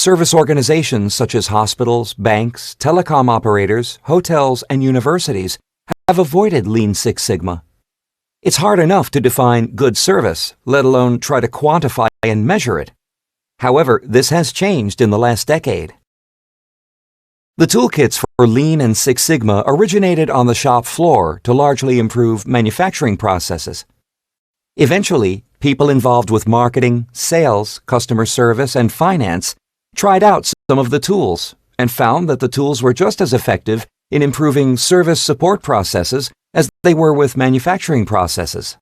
Service organizations such as hospitals, banks, telecom operators, hotels, and universities have avoided Lean Six Sigma. It's hard enough to define good service, let alone try to quantify and measure it. However, this has changed in the last decade. The toolkits for Lean and Six Sigma originated on the shop floor to largely improve manufacturing processes. Eventually, people involved with marketing, sales, customer service, and finance tried out some of the tools and found that the tools were just as effective in improving service support processes as they were with manufacturing processes.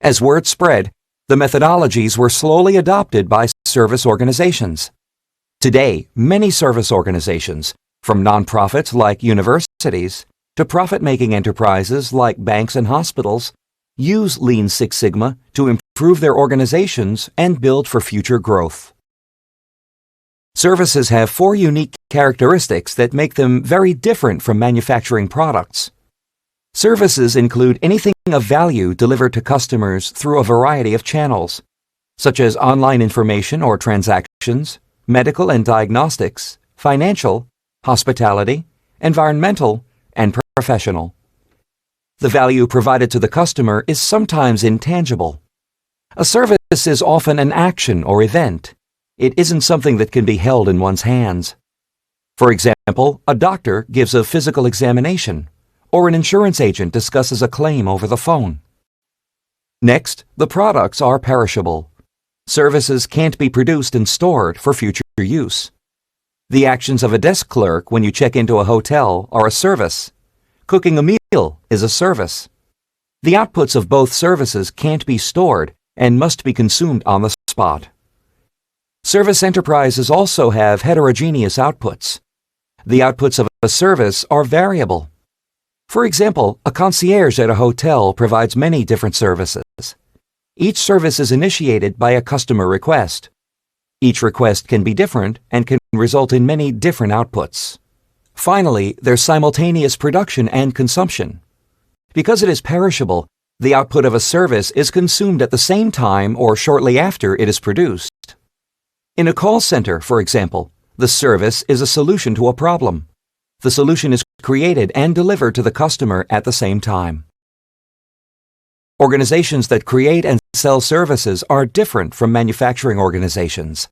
As word spread, the methodologies were slowly adopted by service organizations. Today, many service organizations, from nonprofits like universities to profit-making enterprises like banks and hospitals, use Lean Six Sigma to improve their organizations and build for future growth. Services have four unique characteristics that make them very different from manufacturing products. Services include anything of value delivered to customers through a variety of channels, such as online information or transactions, medical and diagnostics, financial, hospitality, environmental, and professional. The value provided to the customer is sometimes intangible. A service is often an action or event. It isn't something that can be held in one's hands. For example, a doctor gives a physical examination, or an insurance agent discusses a claim over the phone. Next, the products are perishable. Services can't be produced and stored for future use. The actions of a desk clerk when you check into a hotel are a service. Cooking a meal is a service. The outputs of both services can't be stored and must be consumed on the spot. Service enterprises also have heterogeneous outputs. The outputs of a service are variable. For example, a concierge at a hotel provides many different services. Each service is initiated by a customer request. Each request can be different and can result in many different outputs. Finally, there's simultaneous production and consumption. Because it is perishable, the output of a service is consumed at the same time or shortly after it is produced. In a call center, for example, the service is a solution to a problem. The solution is created and delivered to the customer at the same time. Organizations that create and sell services are different from manufacturing organizations.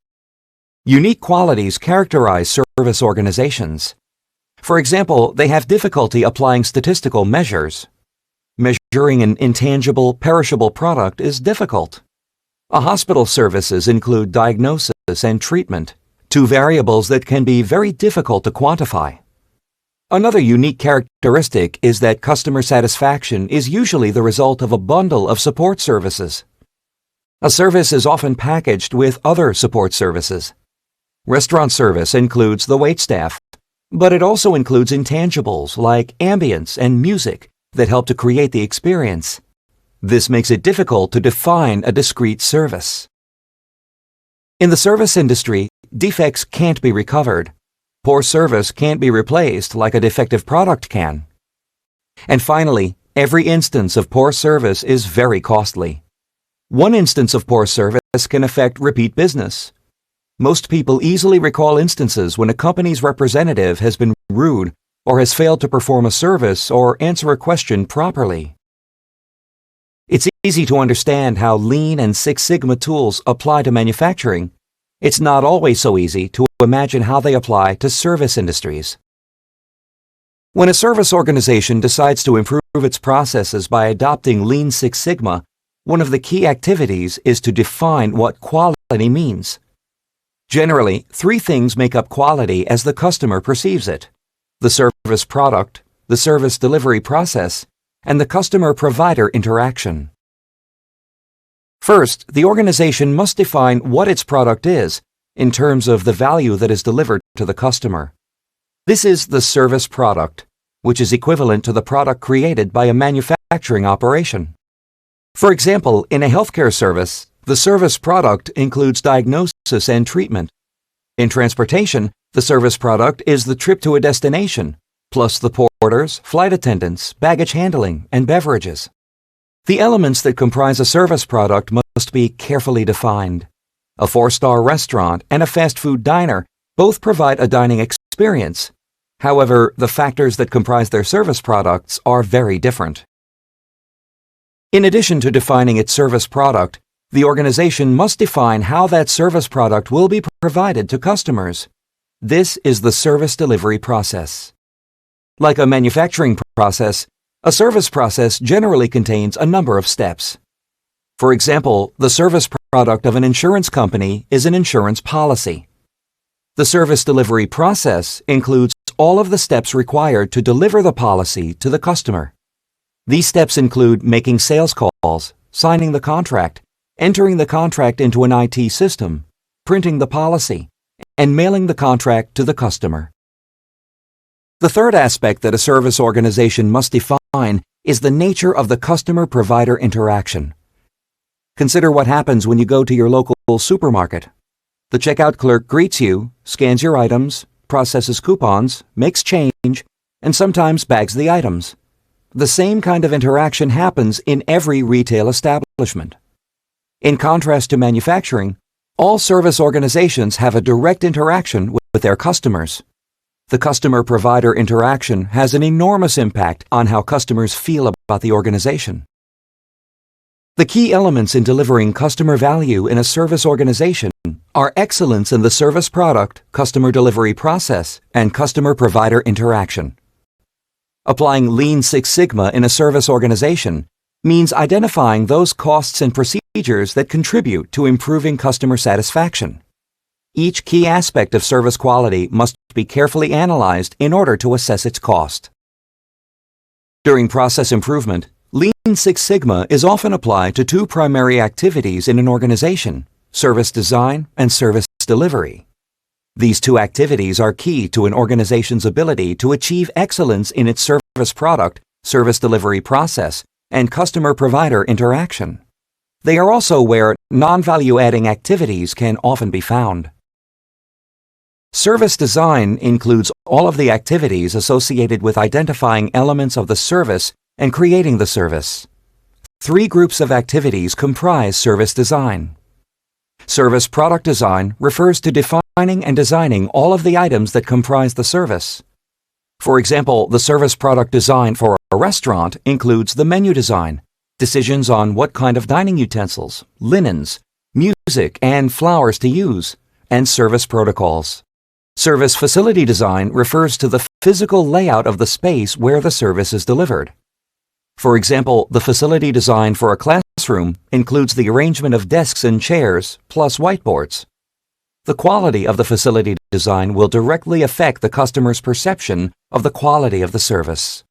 Unique qualities characterize service organizations. For example, they have difficulty applying statistical measures. Measuring an intangible, perishable product is difficult. A hospital services include diagnosis and treatment, two variables that can be very difficult to quantify. Another unique characteristic is that customer satisfaction is usually the result of a bundle of support services. A service is often packaged with other support services. Restaurant service includes the waitstaff, but it also includes intangibles like ambience and music that help to create the experience. This makes it difficult to define a discrete service. In the service industry, defects can't be recovered. Poor service can't be replaced like a defective product can. And finally, every instance of poor service is very costly. One instance of poor service can affect repeat business. Most people easily recall instances when a company's representative has been rude or has failed to perform a service or answer a question properly. It's easy to understand how Lean and Six Sigma tools apply to manufacturing. It's not always so easy to imagine how they apply to service industries. When a service organization decides to improve its processes by adopting Lean Six Sigma, one of the key activities is to define what quality means. Generally, three things make up quality as the customer perceives it: the service product, the service delivery process, and the customer-provider interaction. First, the organization must define what its product is in terms of the value that is delivered to the customer. This is the service product, which is equivalent to the product created by a manufacturing operation. For example, in a healthcare service, the service product includes diagnosis and treatment. In transportation, the service product is the trip to a destination, plus the porters, flight attendants, baggage handling, and beverages. The elements that comprise a service product must be carefully defined. A 4-star restaurant and a fast food diner Both provide a dining experience. However, the factors that comprise their service products are very different. In addition to defining its service product, the organization must define how that service product will be provided to customers. This is the service delivery process. Like a manufacturing process, a service process generally contains a number of steps. For example, the service product of an insurance company is an insurance policy. The service delivery process includes all of the steps required to deliver the policy to the customer. These steps include making sales calls, signing the contract, entering the contract into an IT system, printing the policy, and mailing the contract to the customer. The third aspect that a service organization must define is the nature of the customer-provider interaction. Consider what happens when you go to your local supermarket. The checkout clerk greets you, scans your items, processes coupons, makes change, and sometimes bags the items. The same kind of interaction happens in every retail establishment. In contrast to manufacturing, all service organizations have a direct interaction with their customers. The customer-provider interaction has an enormous impact on how customers feel about the organization. The key elements in delivering customer value in a service organization are excellence in the service product, customer delivery process, and customer-provider interaction. Applying Lean Six Sigma in a service organization means identifying those costs and procedures that contribute to improving customer satisfaction. Each key aspect of service quality must be carefully analyzed in order to assess its cost. During process improvement, Lean Six Sigma is often applied to two primary activities in an organization: service design and service delivery. These two activities are key to an organization's ability to achieve excellence in its service product, service delivery process, and customer-provider interaction. They are also where non-value-adding activities can often be found. Service design includes all of the activities associated with identifying elements of the service and creating the service. Three groups of activities comprise service design. Service product design refers to defining and designing all of the items that comprise the service. For example, the service product design for a restaurant includes the menu design, decisions on what kind of dining utensils, linens, music, and flowers to use, and service protocols. Service facility design refers to the physical layout of the space where the service is delivered. For example, the facility design for a classroom includes the arrangement of desks and chairs, plus whiteboards. The quality of the facility design will directly affect the customer's perception of the quality of the service.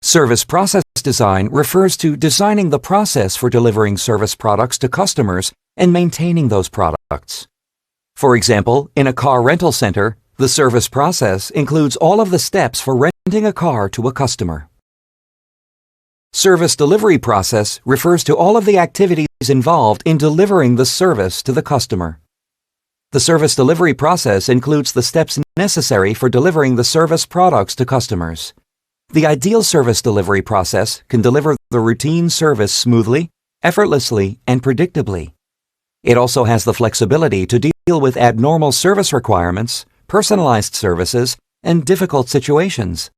Service process design refers to designing the process for delivering service products to customers and maintaining those products. For example, in a car rental center, the service process includes all of the steps for renting a car to a customer. Service delivery process refers to all of the activities involved in delivering the service to the customer. The service delivery process includes the steps necessary for delivering the service products to customers. The ideal service delivery process can deliver the routine service smoothly, effortlessly, and predictably. It also has the flexibility to deal with abnormal service requirements, personalized services, and difficult situations.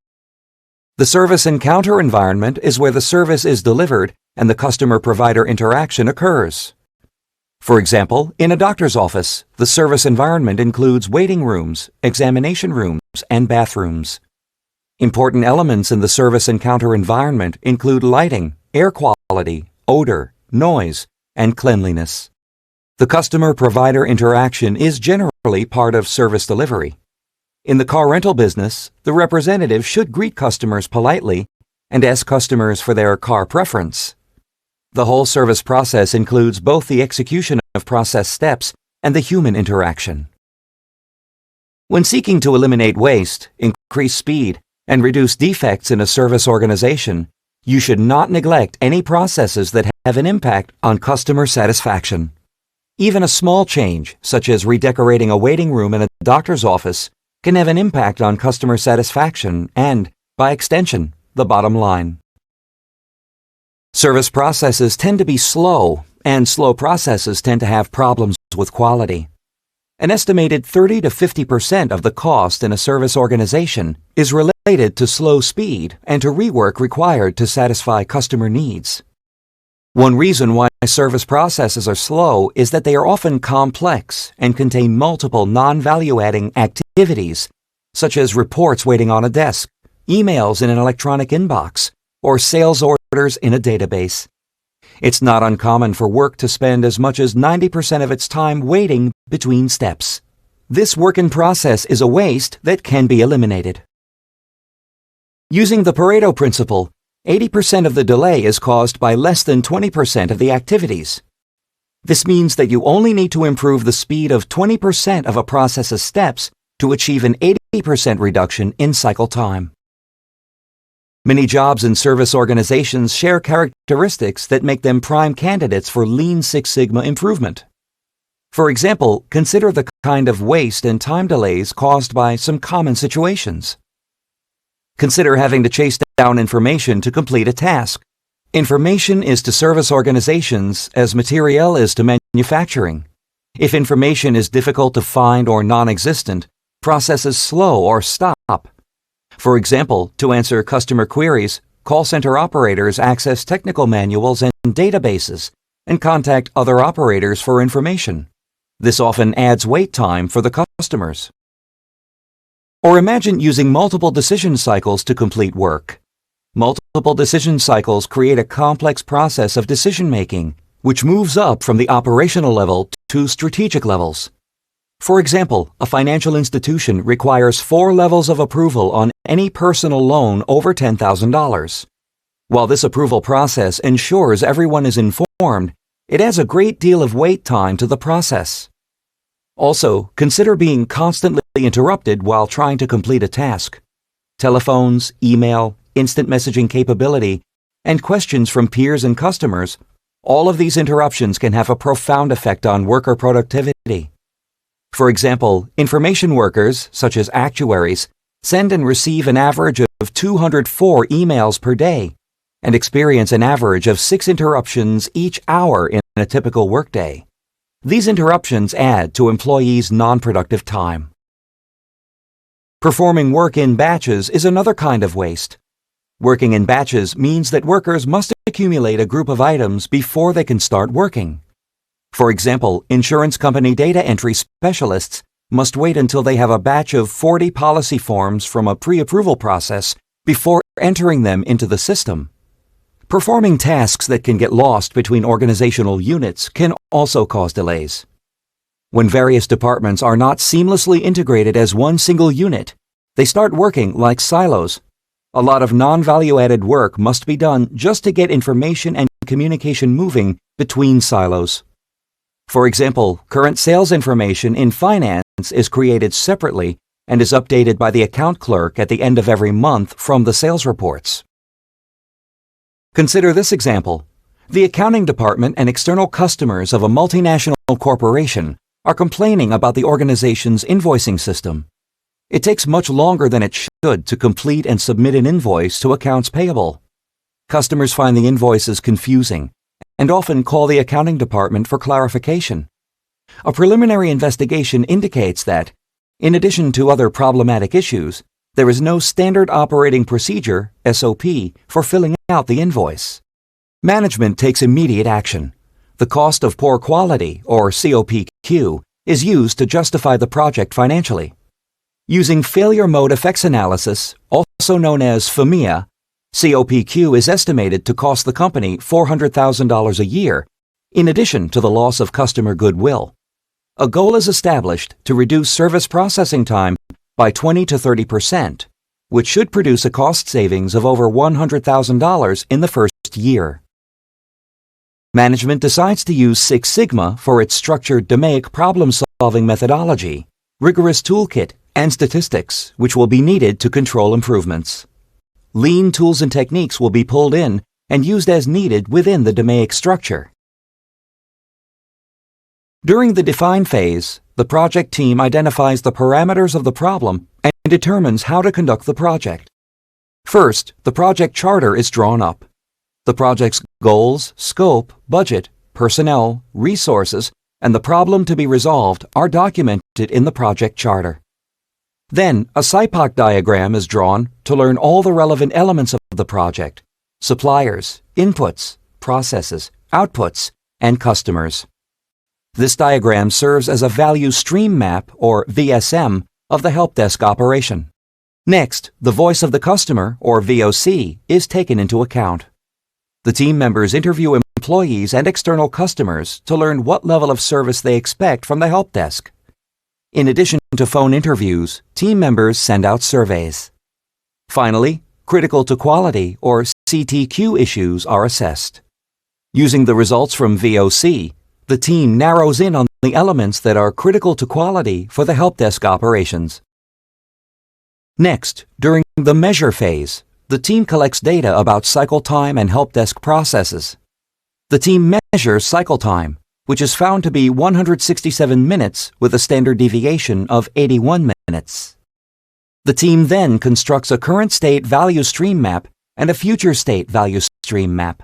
The service encounter environment is where the service is delivered and the customer-provider interaction occurs. For example, in a doctor's office, the service environment includes waiting rooms, examination rooms, and bathrooms. Important elements in the service encounter environment include lighting, air quality, odor, noise, and cleanliness. The customer-provider interaction is generally part of service delivery. In the car rental business, the representative should greet customers politely and ask customers for their car preference. The whole service process includes both the execution of process steps and the human interaction. When seeking to eliminate waste, increase speed, and reduce defects in a service organization, you should not neglect any processes that have an impact on customer satisfaction. Even a small change, such as redecorating a waiting room in a doctor's office, can have an impact on customer satisfaction and, by extension, the bottom line. Service processes tend to be slow, and slow processes tend to have problems with quality. An estimated 30 to 50% of the cost in a service organization is related to slow speed and to rework required to satisfy customer needs. One reason why service processes are slow is that they are often complex and contain multiple non-value-adding activities, such as reports waiting on a desk, emails in an electronic inbox, or sales orders in a database. It's not uncommon for work to spend as much as 90% of its time waiting between steps. This work in process is a waste that can be eliminated. Using the Pareto principle, 80% of the delay is caused by less than 20% of the activities. This means that you only need to improve the speed of 20% of a process's steps to achieve an 80% reduction in cycle time. Many jobs in service organizations share characteristics that make them prime candidates for Lean Six Sigma improvement. For example, consider the kind of waste and time delays caused by some common situations. Consider having to chase down information to complete a task. Information is to service organizations as material is to manufacturing. If information is difficult to find or non-existent, processes slow or stop. For example, to answer customer queries, call center operators access technical manuals and databases and contact other operators for information. This often adds wait time for the customers. Or imagine using multiple decision cycles to complete work. Multiple decision cycles create a complex process of decision-making, which moves up from the operational level to strategic levels. For example, a financial institution requires 4 levels of approval on any personal loan over $10,000. While this approval process ensures everyone is informed, it adds a great deal of wait time to the process. Also, consider being constantly interrupted while trying to complete a task. Telephones, email, instant messaging capability, and questions from peers and customers, all of these interruptions can have a profound effect on worker productivity. For example, information workers, such as actuaries, send and receive an average of 204 emails per day and experience an average of 6 interruptions each hour in a typical workday. These interruptions add to employees' non-productive time. Performing work in batches is another kind of waste. Working in batches means that workers must accumulate a group of items before they can start working. For example, insurance company data entry specialists must wait until they have a batch of 40 policy forms from a pre-approval process before entering them into the system. Performing tasks that can get lost between organizational units can also cause delays. When various departments are not seamlessly integrated as one single unit, they start working like silos. A lot of non-value-added work must be done just to get information and communication moving between silos. For example, current sales information in finance is created separately and is updated by the account clerk at the end of every month from the sales reports. Consider this example. The accounting department and external customers of a multinational corporation are complaining about the organization's invoicing system. It takes much longer than it should to complete and submit an invoice to accounts payable. Customers find the invoices confusing and often call the accounting department for clarification. A preliminary investigation indicates that, in addition to other problematic issues, there is no standard operating procedure, SOP, for filling out the invoice. Management takes immediate action. The cost of poor quality, or COPQ, is used to justify the project financially. Using failure mode effects analysis, also known as FMEA, COPQ is estimated to cost the company $400,000 a year, in addition to the loss of customer goodwill. A goal is established to reduce service processing time by 20 to 30%, which should produce a cost savings of over $100,000 in the first year. Management decides to use Six Sigma for its structured DMAIC problem-solving methodology, rigorous toolkit, and statistics, which will be needed to control improvements. Lean tools and techniques will be pulled in and used as needed within the DMAIC structure. During the define phase, the project team identifies the parameters of the problem and determines how to conduct the project. First, the project charter is drawn up. The project's goals, scope, budget, personnel, resources, and the problem to be resolved are documented in the project charter. Then, a SIPOC diagram is drawn to learn all the relevant elements of the project: suppliers, inputs, processes, outputs, and customers. This diagram serves as a value stream map, or VSM, of the help desk operation. Next, the voice of the customer, or VOC, is taken into account. The team members interview employees and external customers to learn what level of service they expect from the help desk. In addition to phone interviews, team members send out surveys. Finally, critical to quality, or CTQ, issues are assessed. Using the results from VOC, the team narrows in on the elements that are critical to quality for the help desk operations. Next, during the measure phase, the team collects data about cycle time and help desk processes. The team measures cycle time, which is found to be 167 minutes with a standard deviation of 81 minutes. The team then constructs a current state value stream map and a future state value stream map.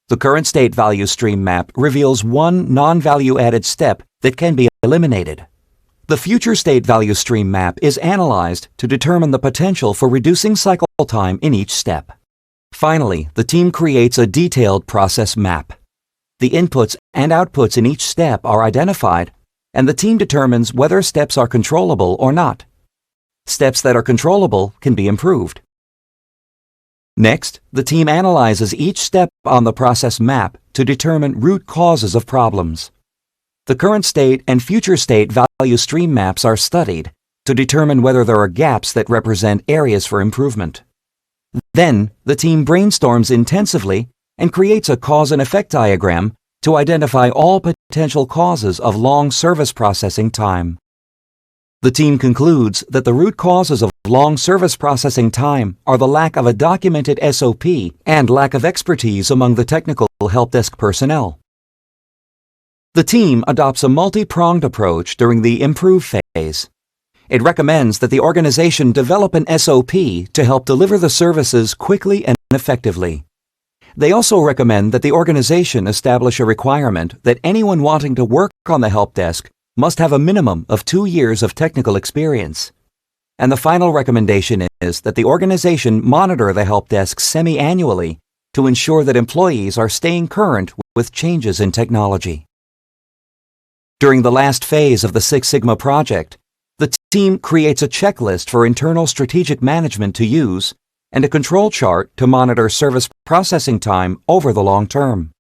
The current state value stream map reveals one non-value added step that can be eliminated. The future state value stream map is analyzed to determine the potential for reducing cycle time in each step. Finally, the team creates a detailed process map. The inputs and outputs in each step are identified, and the team determines whether steps are controllable or not. Steps that are controllable can be improved. Next, the team analyzes each step on the process map to determine root causes of problems. The current state and future state value stream maps are studied to determine whether there are gaps that represent areas for improvement. Then, the team brainstorms intensively and creates a cause and effect diagram to identify all potential causes of long service processing time. The team concludes that the root causes of long service processing time are the lack of a documented SOP and lack of expertise among the technical help desk personnel. The team adopts a multi-pronged approach during the improve phase. It recommends that the organization develop an SOP to help deliver the services quickly and effectively. They also recommend that the organization establish a requirement that anyone wanting to work on the help desk must have a minimum of 2 years of technical experience. And the final recommendation is that the organization monitor the help desk semi-annually to ensure that employees are staying current with changes in technology. During the last phase of the Six Sigma project, the team creates a checklist for internal strategic management to use and a control chart to monitor service processing time over the long term.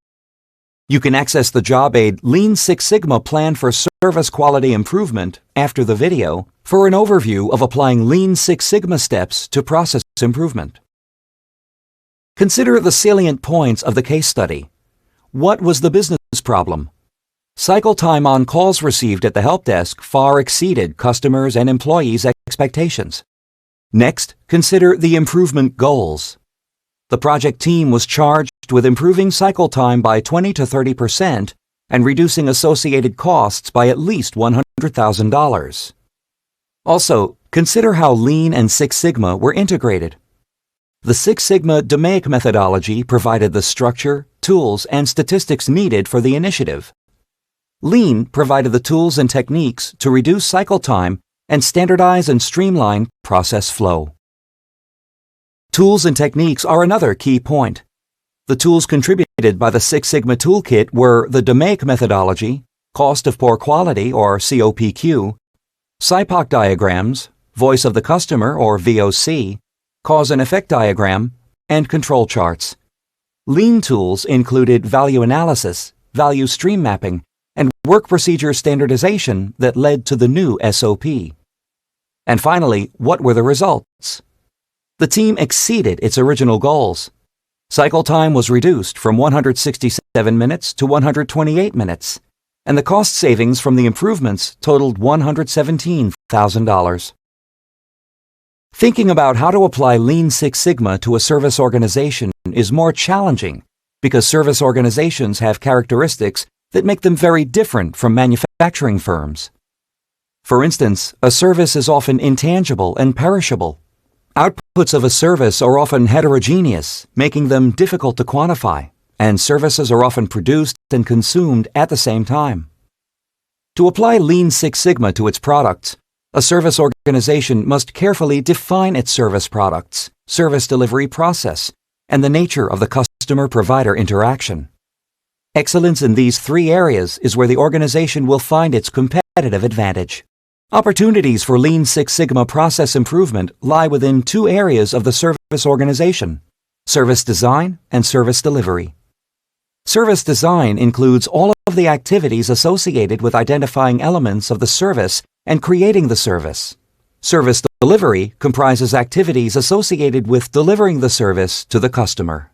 You can access the job aid Lean Six Sigma Plan for Service Quality Improvement after the video for an overview of applying Lean Six Sigma steps to process improvement. Consider the salient points of the case study. What was the business problem? Cycle time on calls received at the help desk far exceeded customers' and employees' expectations. Next, consider the improvement goals. The project team was charged with improving cycle time by 20 to 30% and reducing associated costs by at least $100,000. Also, consider how Lean and Six Sigma were integrated. The Six Sigma DMAIC methodology provided the structure, tools, and statistics needed for the initiative. Lean provided the tools and techniques to reduce cycle time and standardize and streamline process flow. Tools and techniques are another key point. The tools contributed by the Six Sigma Toolkit were the DMAIC methodology, cost of poor quality or COPQ, SIPOC diagrams, voice of the customer or VOC, cause and effect diagram, and control charts. Lean tools included value analysis, value stream mapping, and work procedure standardization that led to the new SOP. And finally, what were the results? The team exceeded its original goals. Cycle time was reduced from 167 minutes to 128 minutes, and the cost savings from the improvements totaled $117,000. Thinking about how to apply Lean Six Sigma to a service organization is more challenging because service organizations have characteristics that make them very different from manufacturing firms. For instance, a service is often intangible and perishable. Outputs of a service are often heterogeneous, making them difficult to quantify, and services are often produced and consumed at the same time. To apply Lean Six Sigma to its products, a service organization must carefully define its service products, service delivery process, and the nature of the customer-provider interaction. Excellence in these three areas is where the organization will find its competitive advantage. Opportunities for Lean Six Sigma process improvement lie within two areas of the service organization: service design and service delivery. Service design includes all of the activities associated with identifying elements of the service and creating the service. Service delivery comprises activities associated with delivering the service to the customer.